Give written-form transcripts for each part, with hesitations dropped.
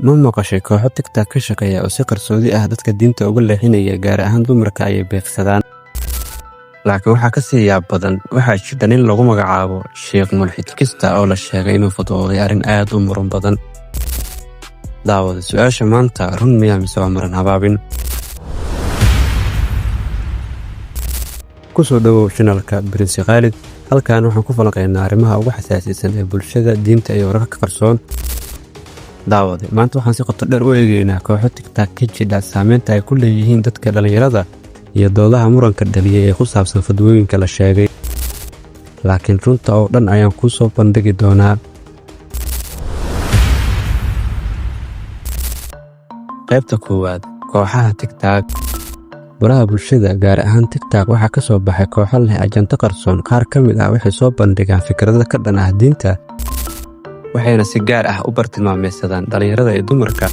Ma maqashay kooxo TikTok ka shaqeeya oo si qarsoodi ah dadka diinta uga leexinaya gaar ahaan dumarka ay beegsadaan. Laakiin waxaa ka sii yaab badan, waxaa jira nin lagu magacaabo Sheekh Mulxid Kista oo la sheegay inuu fududooday arrin aad u muran badan. Daawada su'aasha maanta run miyaa mise waa maran habaabin? Ku soo dhawow channelka Prince Khalid. Halkan waxaan ku falanqeynaa arrimaha ugu xasaasisan ee bulshada, diinta iyo wararka qarsoon. Daawada maanta waxaan si qoto dheer u eegaynaa kooxo TikTok ka jira saameynta ay ku leeyihiin dadka dhalinyarada iyo doodaha muranka dhaliyay ee ku saabsan fadwooyinka la sheegay. Laakiin runta oo dhan ayaan ku soo bandhigi doonaa. Qaybta koowaad, kooxaha TikTok. Baraha bulshada gaar ahaan TikTok waxaa ka soo baxay kooxo leh ajanta qarsoon. Qaar ka mid ah waxay soo bandhigaan fikrado ka dhan ah diinta, waxayna si gaar ah u bartilmaameedsadaan dhalinyarada iyo dumarka.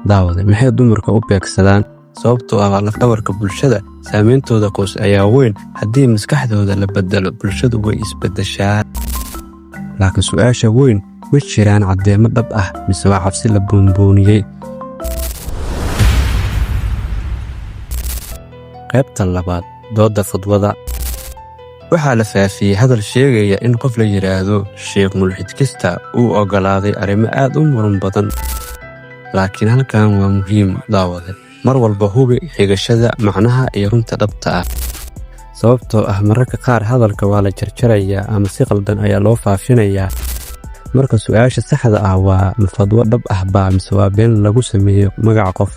Daawada maxay dumarka u beegsadaan? Sababtoo ah laf-dhabarka bulshada, saameyntooda qoys ayaa weyn. Haddii maskaxdooda la bedelo, bulshadu way isbedeshaa. Laakiin su'aasha weyn, way jiraan caddeemo dhab ah mise waa cabsi la buunbuuniyey? Qaybta labaad, dooda fadwada. Waxaa la faafiyey hadal sheegaya in qof la yiraahdo Sheekh Mulxid Kista uu ogolaaday arrimo aad u muran badan. Laakiin halkan waa muhiim, daawade. Mar walba hubi xigashada macnaha iyo runta dhabta ah. Sababtoo ah mararka qaar hadalka waa la jarjarayaa ama si qaldan ayaa loo faafinayaa. Marka su'aasha saxda ah waa ma fadwo dhab ah baa mise waa been lagu sameeyo magaca qof.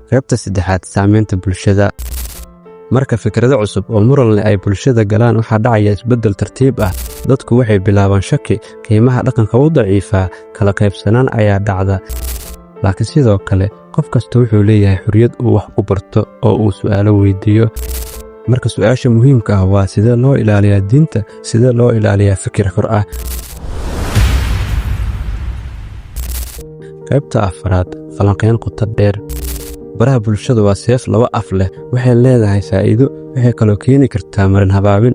Qaybta saddexaad, saameynta bulshada. Marka fikrado cusub oo muran leh ay bulshada galaan, waxaa dhacaya isbeddel tartiib ah. Dadku waxay bilaabaan shaki, qiimaha dhaqanka u daciifaa, kala qaybsanaan ayaa dhacda. Laakiin sidoo kale, qof kasta wuxuu leeyahay xorriyad uu wax ku barto oo uu su'aalo weydiiyo. Marka su'aasha muhiimka ah waa sidee loo ilaaliyaa diinta, sidee loo ilaaliyaa fikir xor ah. Qaybta afraad, falanqeyn qoto dheer. Baraha bulshada waa seef laba af leh. Waxay leedahay faa'iido, waxay kaloo keeni kartaa marin habaabin.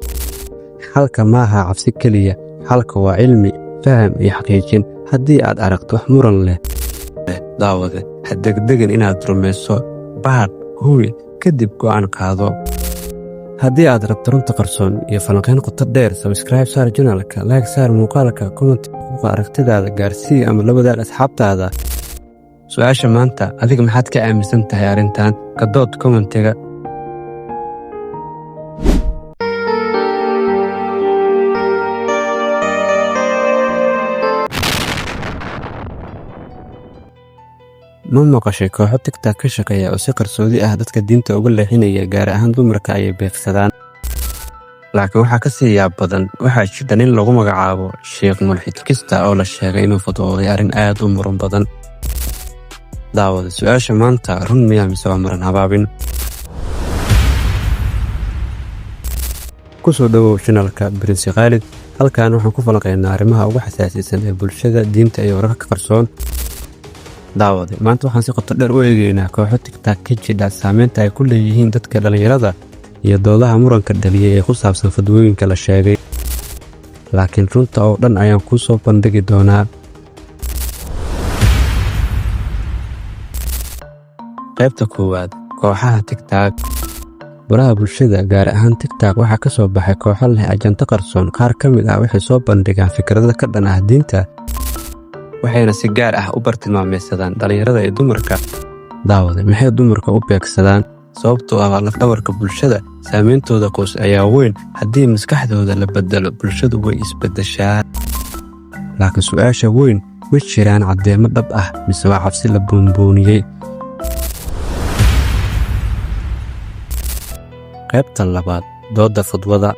Halka maaha cabsi keliya, halka waa cilmi, faham iyo xaqiijin. Haddii aad aragto wax muran leh, daawade ha degdegin inaad rumayso. Baadh, hubi, kadib go'aan qaado. Haddii aad rabto runta qarsoon iyo falanqeyn qoto dheer, subscribe saar channelka, like saar muuqaalka, comment aragtidaada gaarsii ama la wadaag asxaabtaada. Su'aasha maanta, adiga maxaad ka aaminsan tahay arrintan? Ka dood commentiga. Ma maqashay kooxo TikTok ka shaqeeya oo si qarsoodi ah dadka diinta uga leexinaya gaar ahaan dumarka ay beegsadaan. Laakiin waxaa ka sii yaab badan, waxaa jira nin lagu magacaabo Sheekh Mulxid Kista oo la sheegay inuu fududooday arrin aad u muran badan. Daawada su'aasha maanta run miyaa mise waa maran habaabin? Ku soo dhawow channelka Prince Khalid. Halkan waxaan ku falanqeynaa arrimaha ugu xasaasisan ee bulshada, diinta iyo wararka qarsoon. Daawada maanta waxaan si qoto dheer u eegaynaa kooxo TikTok ka jira saameynta ay ku leeyihiin dadka dhalinyarada iyo doodaha muranka dhaliyay ee ku saabsan fadwooyinka la sheegay. Laakiin runta oo dhan ayaan ku soo bandhigi doonaa. Qaybta koowaad, kooxaha TikTok. Baraha bulshada gaar ahaan TikTok waxaa ka soo baxay kooxo leh ajanta qarsoon. Qaar ka mid ah waxay soo bandhigaan fikrado ka dhan ah diinta, waxayna si gaar ah u bartilmaameedsadaan dhalinyarada iyo dumarka. Daawada maxay dumarka u beegsadaan? Sababtoo ah laf-dhabarka bulshada, saameyntooda qoys ayaa weyn. Haddii maskaxdooda la bedelo, bulshadu way isbedeshaa. Laakiin su'aasha weyn, way jiraan caddeemo dhab ah mise waa cabsi la buunbuuniyey? Qaybta labaad, dooda fadwada.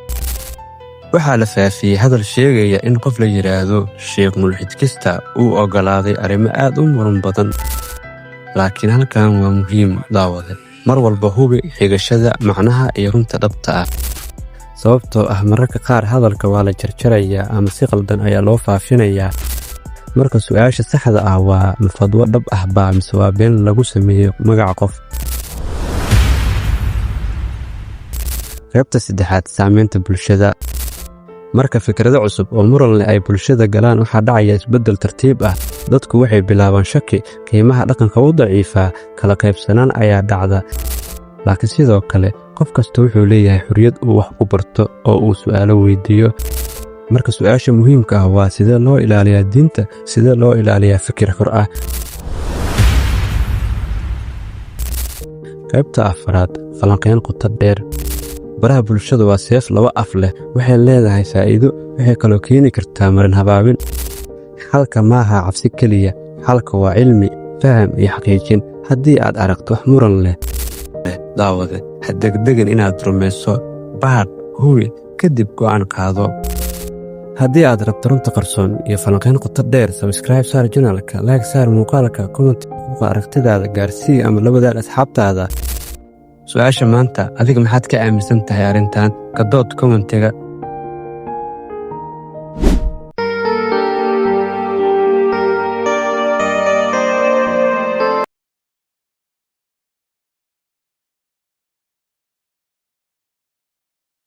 Waxaa la faafiyey hadal sheegaya in qof la yiraahdo Sheekh Mulxid Kista uu ogolaaday arrimo aad u muran badan. Laakiin halkan waa muhiim, daawade. Mar walba hubi xigashada macnaha iyo runta dhabta ah. Sababtoo ah mararka qaar hadalka waa la jarjarayaa ama si qaldan ayaa loo faafinayaa. Marka su'aasha saxda ah waa ma fadwo dhab ah baa mise waa been lagu sameeyo magaca qof. Qaybta saddexaad, saameynta bulshada. marka fikrado cusub oo muran leh ay bulshada galaan waxaa dhacaya isbeddel tartiib ah. Dadku waxay bilaabaan shaki, qiimaha dhaqanka u daciifaa, kala qaybsanaan ayaa dhacda. laakiin sidoo kale qof kasta wuxuu leeyahay xorriyad uu wax ku barto oo uu su'aalo weydiiyo. marka su'aasha muhiimka ah waa sidee loo ilaaliyaa diinta, sidee loo ilaaliyaa fikir xor ah. qaybta afraad, falanqayn qoto dheer. baraha bulshadu waa seef laba af leh, waxay leedahay faa'iido, waxay kaloo keeni kartaa marin habaabin. xalka maaha cabsi keliya, xalka waa cilmi, faham iyo xaqiijin. haddii aad aragto wax muran leh, daawade ha degdegan inaad rumayso, baadh, hubi, kadib go'aan qaado. haddii aad rabto runta qarsoon iyo falanqayn qoto dheer, sabscribe saar janalka, like saar muuqaalka, comment aragtidaada gaarsii ama la wadaag asxaabtaada. su'aasha maanta, adiga maxaad ka aaminsan tahay arrintan? ka dood commentiga.